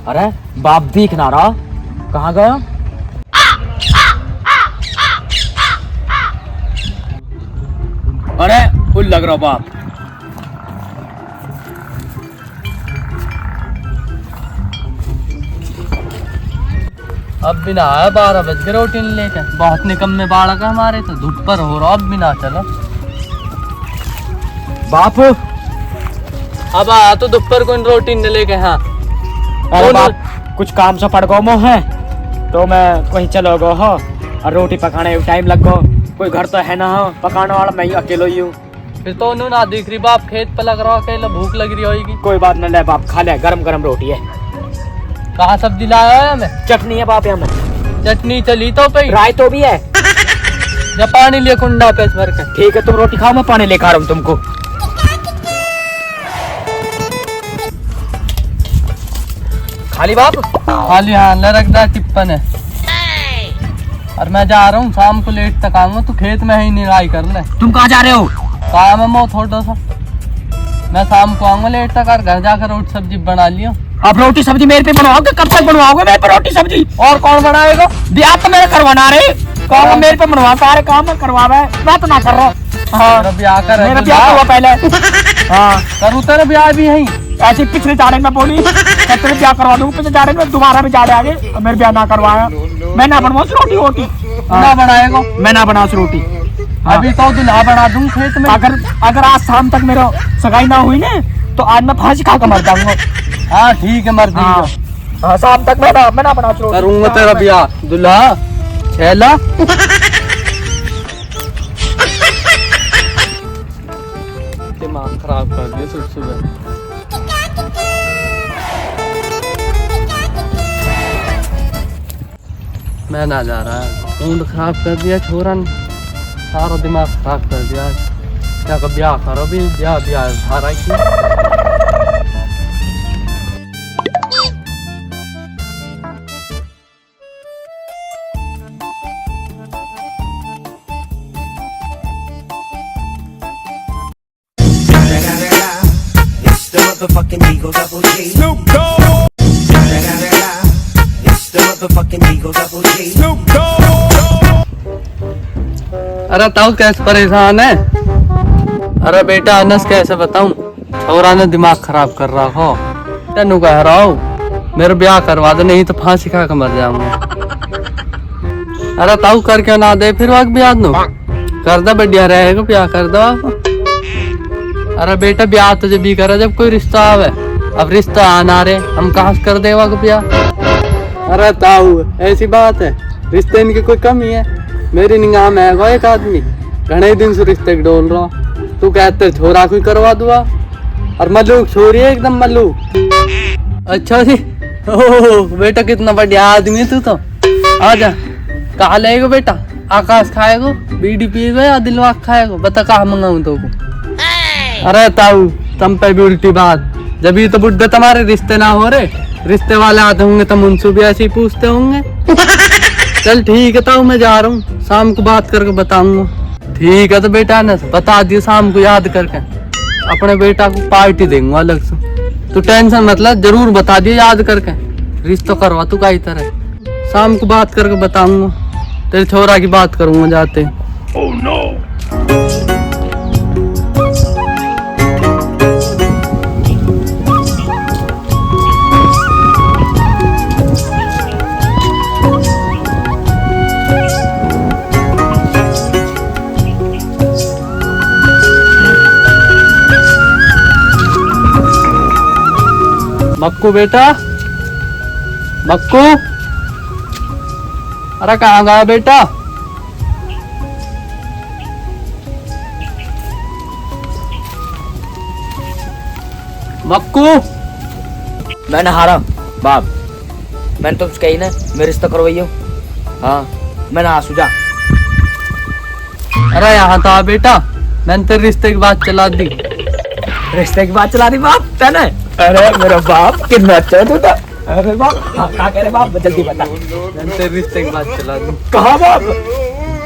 अरे बाप दिख ना रहा, कहाँ गया? अरे फुल लग रहा बाप। अब भी ना आया, 12 बज गए रोटी लेके। बहुत निकम्मे बालक है हमारे, तो धूप पर हो रहा। अब भी ना चलो बाप। अब आया तो दोपहर को रोटी न लेके। हाँ अरे बाप कुछ काम से पड़ गो मोह है, तो मैं कहीं चलो गो हो और रोटी पकाने में टाइम लग गो। कोई घर तो है ना हो, पकाने वाला मैं ही अकेलो ही हूँ। फिर तो उन्होंने ना दिख रही बाप, खेत पे लग रहा अकेला, भूख लग रही होगी। कोई बात नहीं, ले बाप खा ले, गरम गरम रोटी है। कहाँ सब्जी लाया है? हमें चटनी है बाप, यहाँ में चटनी चली तो पे राय तो भी है। या पानी ले कुंडा पे भर के। ठीक है तुम रोटी खाओ, मैं पानी लेकर आ रहा हूँ तुमको। खाली बाप? खाली हाँ, लरकदार टिप्पन है। और मैं जा रहा हूँ, शाम को लेट तक आऊंगा, तू खेत में ही निराई कर ले। तुम कहाँ जा रहे हो? काम है मो थोड़ा सा, मैं शाम को आऊंगा लेट तक, और घर जाकर रोटी सब्जी बना लियो। अब रोटी सब्जी मेरे पे बनवाओगे? कब तक बनवाओगे मेरे पे रोटी सब्जी? और कौन बनाएगा? ब्याह तो मेरे करवाना रे, काम मेरे पे बनवा, सारे काम में करवावे, मैं तो ना कर रहा। हाँ ब्याह कर, मेरा ब्याह हुआ पहले। हाँ करूँ तेरा ब्याह भी यही। ऐसे पिछले जाड़े में बोली तेरे ब्याह करवा दूँ, पिछले जाड़े में दोबारा भी जाड़े आगे मेरे ब्याह ना करवाया। मैं ना बनवाऊँ रोटी वोटी, ना बनाएगा? मैं ना बनाऊँ रोटी। अभी तो दुल्हा बना दूं खेत में। अगर आज शाम तक मेरा सगाई ना हुई ना, तो आज मैं फांसी खा कर मर जाऊंगा। हाँ ठीक है, मर जाऊंगा। हाँ शाम तक मैं ना बना करूंगा तेरा ब्याह, दुल्हा छैला। दिमाग खराब कर दिया सुबह सुबह। मैं ना जा रहा, मूड खराब कर दिया छोरा ने, सारा दिमाग खराब कर दिया। क्या का ब्याह करो भी, ब्याह धारा की। It's the motherfucking Eagle Double G. Snoop Dogg. It's the motherfucking Eagle Double G. Snoop Dogg. अरे ताऊ कैसे परेशान है? अरे बेटा अनस कैसे बताऊं, छोरा ने दिमाग खराब कर रहा हो। तेनू कह रहा हूँ मेरा ब्याह करवा दो, नहीं तो फांसी खा कर मर जाऊंगा। अरे ताऊ कर क्यों ना दे फिर वक्त ब्याह नो कर दो, बढ़िया रहेगा, ब्याह कर दो। अरे बेटा ब्याह तो जब भी करा जब कोई रिश्ता आवे, अब रिश्ता आना रे, हम कहाँ से कर देवा ब्याह? अरे ताऊ ऐसी बात है, रिश्ते इनकी कोई कमी है? मेरी निगाह में है एक आदमी, घने दिन से रिश्ते डोल रहा, तू कहते छोरा कोई करवा दुआ, और मल्लू छोरी है एकदम मल्लू। अच्छा जी, ओह बेटा कितना बढ़िया आदमी तू तो। आजा, कहा लेगा बेटा? आकाश खाएगो, बीड़ी पिएगा या दिलवा खाएगो? बता कहा मंगाऊं तो को? अरे ताऊ तुम पे भी उल्टी बात, जब ये तो बुढ़े तुम्हारे रिश्ते ना हो रहे, रिश्ते वाले आते होंगे तो मुझसे भी ऐसे ही पूछते होंगे। चल ठीक है ताऊ, मैं जा रहा हूँ, शाम को बात करके बताऊंगा। ठीक है तो बेटा ना बता दियो, शाम को याद करके अपने बेटा को पार्टी देंगे अलग से, तू टेंशन मतलब, जरूर बता दियो याद करके। रिश्ता करवा तू का तरह, शाम को बात करके बताऊंगा, तेरे छोरा की बात करूंगा जाते। Oh no. मक्कू बेटा, मक्कू, अरे कहाँ गया बेटा? मक्कू। मैं नहा रहा बाप, मैंने तुमसे कही ना मेरे रिश्ता करवाइयो। हाँ मैं नहा सुझा। अरे यहाँ था बेटा, मैंने तेरे रिश्ते की बात चला दी। रिश्ते की बात चला दी बाप तेने? अरे मेरा बाप कितना अच्छा तू था। अरे बाप क्या कह रहे बाप, जल्दी बता। मैंने तेरे रिश्ते की बात चला दी। कहाँ बाप?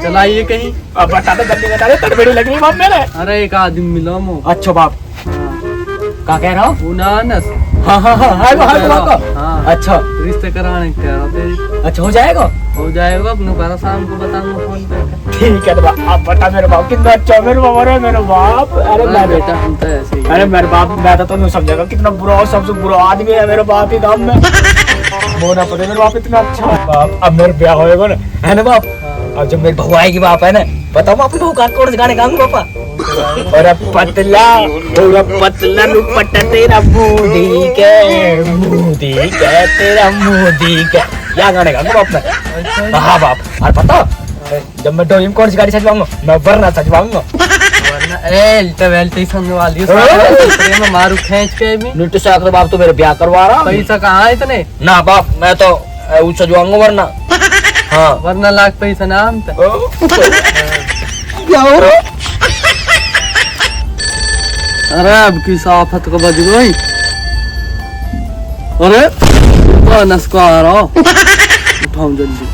चलाइए कहीं। अब बता दे, जल्दी बता दे, तड़बड़ी लग रही बाप मेरे। अरे एक आदमी मिला मो। अच्छा बाप क्या कह रहा हूँ? उनानस हाँ हाँ हाँ है वो बाप। हाँ। अच्छा रिश्ते कराने कह रहा थे। अच्छा हो जाएगा। हो जाएगा, अपने घर शाम को बताऊंगा फोन करके। ठीक है बाप, आप बता मेरे बाप कितना अच्छा मेरे बाप। अरे मेरे बाप, अरे मैं बेटा हम तो ऐसे ही। अरे मेरे बाप, मैं तो तुम्हें समझेगा कितना बुरा, सबसे बुरा आदमी है मेरे बाप ही गाँव में। बोना पड़े मेरे बाप इतना अच्छा बाप। अब मेरे ब्याह होएगा ना, है ना बाप। अब जब मेरी बहू आएगी बाप, है ना, बताओ अपनी बहू का कौन से गाने गाऊंगा पापा। और पतला दुपट्टा तेरा मोदी के तेरा मोदी के, या गाने गाऊंगा बाप मैं। हाँ बाप, और पता जब मैं डोरी में कौन सी गाड़ी सजवाऊंगा, मैं वरना सजवाऊंगा। मैं मारू खींच के भी नीटू से आकर बाप तो मेरे ब्याह करवा रहा। पैसा कहाँ है इतने? ना बाप मैं तो सजवाऊंगा वरना। हाँ वरना लाख पैसा ना हम क्या हो रहा। अरे अब की साफत को बज गई। अरे नस को आ रहा उठाओ जल्दी।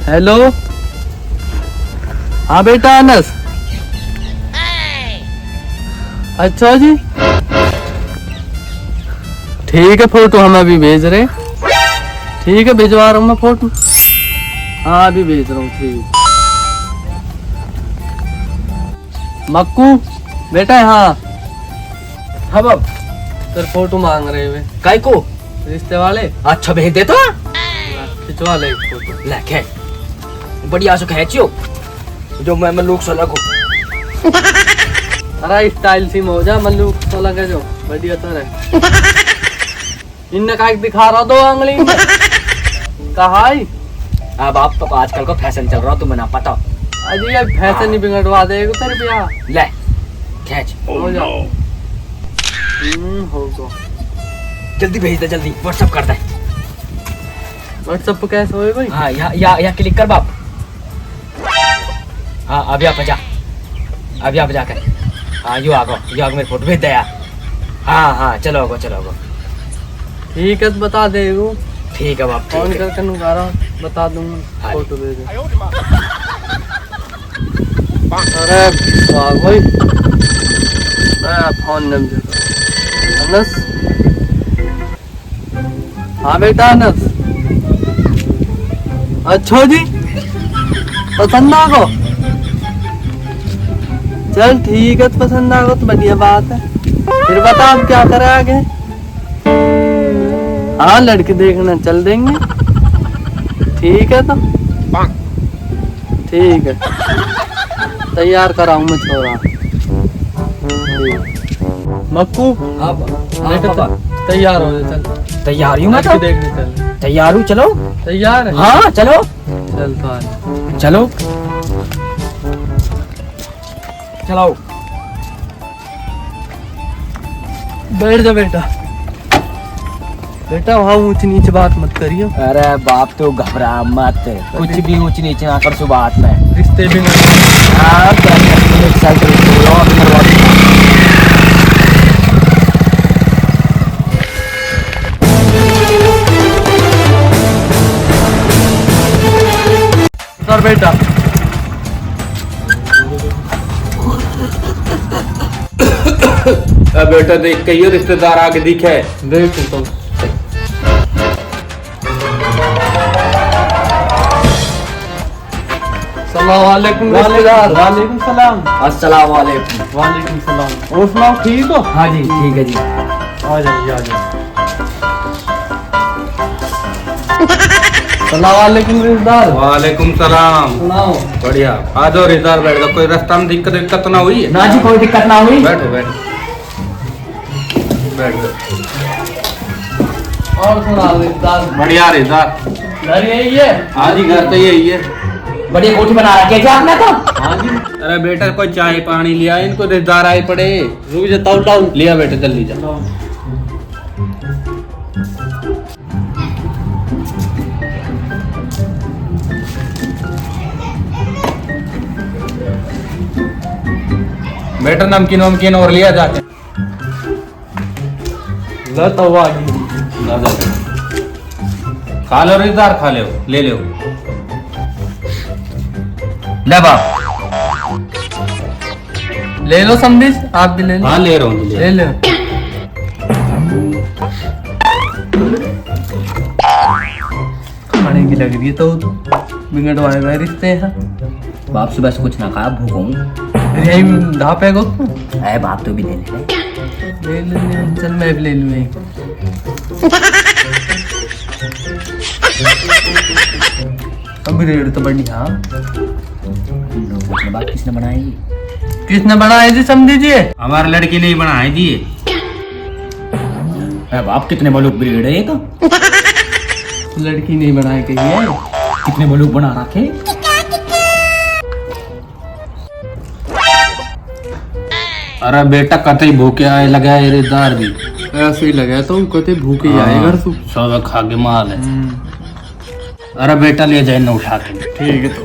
हेलो हाँ बेटा अनस। अच्छा जी ठीक है, फोटो हम अभी भेज रहे। ठीक है भिजवा रहा हूँ मैं फोटो। हाँ अभी भेज रहा हूँ। ठीक मक्कू बेटा हाँ हाँ बाप, तेरे फोटो मांग रहे हुए काय को रिश्ते वाले। अच्छा भेज दे तो खिंचवा ले एक फोटो। ले खे बढ़िया से खींचियो जो मैं लोग सा लगो। अरे स्टाइल सी मौजा मल्लू तो लगे जो बढ़िया तो रहे। इनने का दिखा रहा दो अंगली में कहा। अब आप तो आजकल का फैशन चल रहा, तुम्हें ना पता। अजी ये फैशन नहीं बिगड़वा देगा तेरे ब्याह। ले खींच हो जाओ। हो गो जल्दी भेज दे, जल्दी व्हाट्सएप कर दे। व्हाट्सएप पे कैसे होए भाई? हाँ यहाँ क्लिक कर बाप। हाँ अभी आप जा, अभी आप जाकर हाँ यू आगो मेरे फोटो भेज दे यार। हाँ चलो गो। ठीक है बता देगो। ठीक है बाप, फोन ठीक है। करके नुकारा बता दूंगा फोटो भेज। अरे भाई मैं फोन नंबर अनस। हाँ बेटा अनस। अच्छा जी पसंद आ गो। चल ठीक है, तो पसंद आ गो तो बढ़िया बात है। फिर बता अब क्या करें आगे। हाँ लड़के देखना चल देंगे। ठीक है तो ठीक है तैयार कराऊं मैं छोरा। मक्कू हाँ बेटा पापा, तैयार हो जा चल। तैयार हूँ मैं तो। लड़की देखने चल। तैयार हूँ, चलो। तैयार है? हाँ चलो चल तो आ। चलो चलो बैठ जा बेटा। बेटा वहाँ ऊंच नीच बात मत करियो। अरे बाप तो घबरा मत, कुछ भी ऊंच नीचे ना कर सो बात में। रिश्ते भी हाँ सर बेटा बेटा देख के ये रिश्तेदार आगे दिखे। देख तो सलाम रिश्तेदार। वालेकुम सलाम। अस्सलाम वालेकुम। वालेकुम सलाम। और सुनाओ ठीक हो? हाँ जी ठीक है जी। आ जाइए आ जाइए। सलाम वालेकुम रिश्तेदार। वालेकुम सलाम। सुनाओ। बढ़िया आ जाओ रिश्तेदार, बैठ जाओ। कोई रास्ता में दिक्कत ना हुई है? ना जी कोई दिक्कत ना हुई। बैठो बैठ जाओ। और सुनाओ रिश्तेदार। बढ़िया रिश्तेदार। घर यही है? हाँ जी घर तो यही है। बढ़िया कोठी बना रखी है आपने तो। हाँ जी। अरे बेटा कोई चाय पानी लिया, इनको रिश्तेदार आए पड़े। रुक जा ताऊ ताऊ लिया बेटा जल्दी जा। बेटा नमकीन वमकीन और लिया जाके। ला तो आ गई। खा लो रिश्तेदार, खा लो, ले लो। ले बाप ले लो संदेश, आप भी ले लो। हाँ ले रहा हूँ ले लो। खाने की लग रही है तो बिगड़वाएगा रिश्ते हैं। बाप सुबह से कुछ ना खाया, भूख हूँ। यही ढापे को अरे बाप तो भी ले ले। चल मैं भी ले लूँ एक। अभी रेड तो बढ़िया। बात किसने बनाई? किसने बनाए जी समझी जी? हमारे लड़की ने ही बनाए दिए। अरे बाप कितने मलूक ब्रीड है ये तो। लड़की नहीं बनाए कही है। कितने मलूक बना रखे। अरे बेटा कतई भूखे आए लगा है रिश्तेदार भी। ऐसे ही लगा तो कते भूखे ही आए घर तू। सब खा के माल है। अरे बेटा ले जाए न उठा के। ठीक है तो।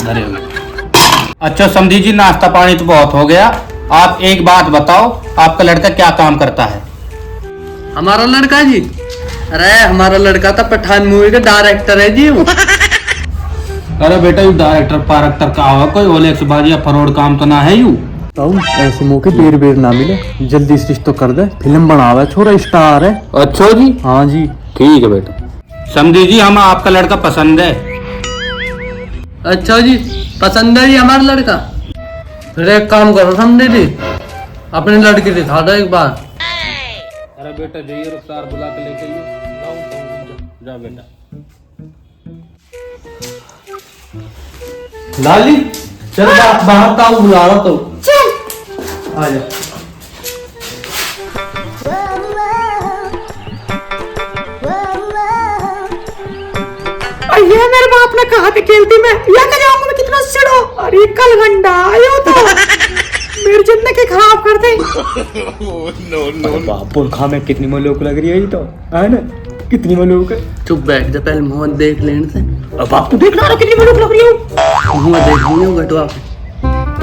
धरे हो गए। अच्छा समझी जी, नाश्ता पानी तो बहुत हो गया। आप एक बात बताओ, आपका लड़का क्या काम करता है? हमारा लड़का जी, अरे हमारा लड़का तो पठान मूवी का डायरेक्टर है जी। अरे बेटा यू डायरेक्टर पायरेक्टर का हुआ, कोई ओलेक्स बाजी या फरोड काम तो ना है यू। ऐसे मौके बेर बेर ना मिले, जल्दी से तो कर दे। फिल्म बनावा छोरा स्टार है। अच्छा जी, हाँ जी। ठीक है बेटा। समझी जी, हम आपका लड़का पसंद है। अच्छा जी, पसंद है जी हमारा लड़का। फिर एक काम करो समझे जी, अपने लड़के दिखा दो एक बार। अरे बेटा जाइए, रुखसार बुला के लेके जा बेटा। लाली चल बाहर का बुला रहा तो चल आ जा। ये मेरे बाप ने कहा था खेलती में या कर जाऊंगा मैं कितना सिड़ो। अरे कल गंडा आयो तो मेरी जिंदगी खराब कर दे। बाप पुरखा में कितनी मलूक लग रही है ये तो, है ना? कितनी मलूक है। चुप बैठ जा, पहले मुंह देख लेने से। अब बाप तू देख ना कितनी मलूक लग रही हो। मुंह देख लियो गटवा।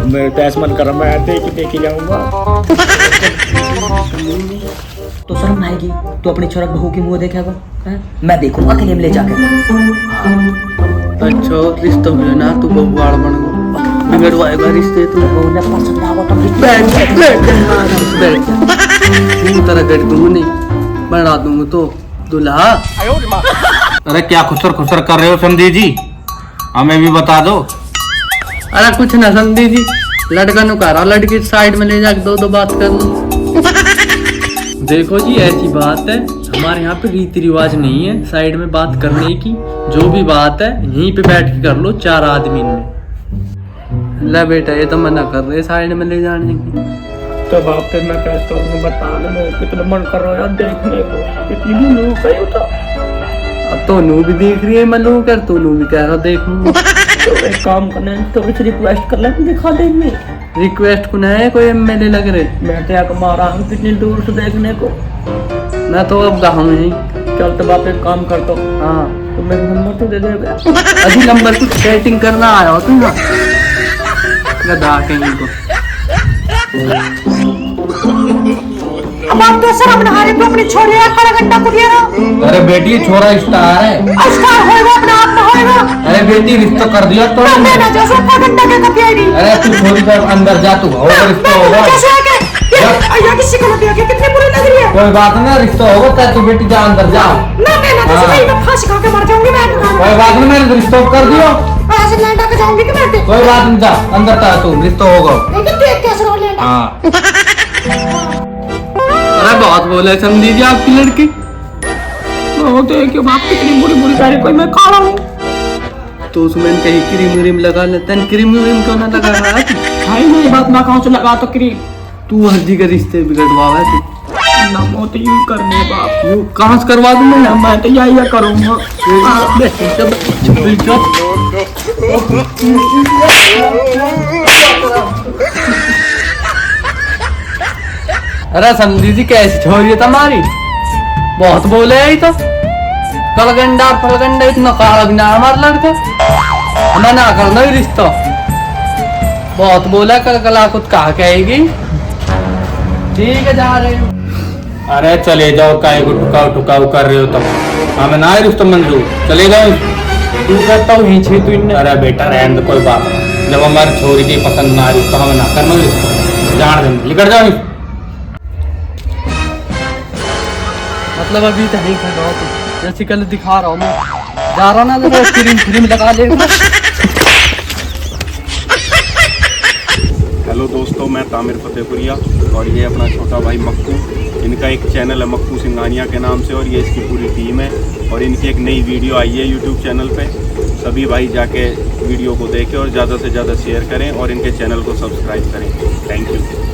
मेरे तो ऐसा मन कर रहा, मैं देख ही जाऊंगा। तो शर्म आएगी, तू अपनी छोरा बहू की मुंह देखेगा। मैं देखूंगा अकेले में ले जाके। अच्छा रिश्ता हुआ ना, तू बहुआड़ बन गो, बिगड़वाएगा रिश्ते तो। पसंद आवा तो बैठ तू तरह कर दूंगा नहीं, बना दूंगा तो दूल्हा। अरे क्या खुसर खुसर कर रहे हो समझी जी, हमें भी बता दो। अरे कुछ ना समझी जी, लड़का नु कह रहा लड़की साइड में ले जाके दो बात कर लो। देखो जी ऐसी बात है, हमारे यहाँ पे रीति रिवाज नहीं है साइड में बात करने की। जो भी बात है यहीं पे बैठ के कर लो 4 आदमी में। ला बेटा ये तो मना कर रहे साइड में ले जाने की। तो बाप फिर मैं कहता हूँ बता दे, कितना मन कर रहा है देखने को। कितनी मलूक है ये तो। अब तो नू भी देख रही है मलू कर, तो नू भी कह रहा देखूंगा। तो एक काम करना, तो कुछ रिक्वेस्ट कर ले, दिखा देंगे। रिक्वेस्ट को है कोई एमएलए लग रहे। मैं तो यहाँ मारा हूँ कितनी दूर से देखने को। मैं तो अब गाँव में ही। चल तो बाप एक काम करता हूँ, हाँ तो मेरा नंबर तो दे देगा। अभी नंबर कुछ सेटिंग करना आया हो तुम ना गधा कहीं को। अब आप तो शर्म ना आ रही तो अपनी छोरी या कल गंडा को दिया ना। अरे बेटी छोरा स्टार है। अस्कार होएगा अपना आप ना होएगा। अरे बेटी रिश्ता कर दिया तो। मैं ना जैसे का गंडा के कपिया नहीं। अरे तू छोरी कर अंदर जा, तू होगा रिश्ता होगा। कैसे आ गए? या किसी को दिया के कितनी बुरी लग रही है। कोई बात नहीं, रिश्ता होगा तो तू बेटी जा अंदर जा। ना मैं ना जैसे कहीं मैं फांसी खा के मर जाऊंगी मैं। कोई बात नहीं, मैंने रिश्ता कर दियो। ऐसे लैंडा के जाऊंगी कि मैं। कोई बात नहीं, जा अंदर जा, तू रिश्ता होगा। लेकिन देख कैसे रो लैंडा। हाँ अरे बहुत बोले समझी जी आपकी लड़की। देखिए बाप कितनी बुरी बुरी गाड़ी कोई मैं खा रहा हूँ। तो उसमें कहीं क्रीम व्रीम लगा लेते हैं। क्रीम व्रीम क्यों ना लगा रहा है? भाई मेरी बात मैं कहाँ से लगा तो क्रीम। तू हल्दी के रिश्ते बिगड़वा है तू। ना मैं तो यूं करने बाप। यू कहाँ से करवा दूं मैं? मैं तो यही करूँगा। अरे समझी जी कैसी छोरी है तुम्हारी, बहुत बोले है तो। कलगंडा फलगंडा इतना काला भी ना हमारा लड़का, हमें ना करना ही रिश्ता। बहुत बोला कल कला कुछ कहा कहेगी। ठीक है जा रहे हो। अरे चले जाओ, काहे को टुकाऊ टुकाऊ कर रहे हो तुम? हमें ना है रिश्ता मंजूर, चले जाओ। तू कहता हूँ ही तू इन्हें। अरे बेटा रहने दो, कोई बात नहीं। जब हमारी छोरी की पसंद ना आई तो हमें ना करना रिश्ता, जान दे, निकल जाओ। मतलब अभी तो नहीं कर रहा हूँ तो जैसे कल दिखा रहा हूँ मैं जा रहा ना तो क्रीम क्रीम लगा ले। हेलो दोस्तों, मैं तामिर फतेहपुरिया और ये अपना छोटा भाई मक्कू। इनका एक चैनल है मक्कू सिंघानिया के नाम से और ये इसकी पूरी टीम है और इनकी एक नई वीडियो आई है यूट्यूब चैनल पे। सभी भाई जाके वीडियो को देखें और ज़्यादा से ज़्यादा शेयर करें और इनके चैनल को सब्सक्राइब करें। Thank you.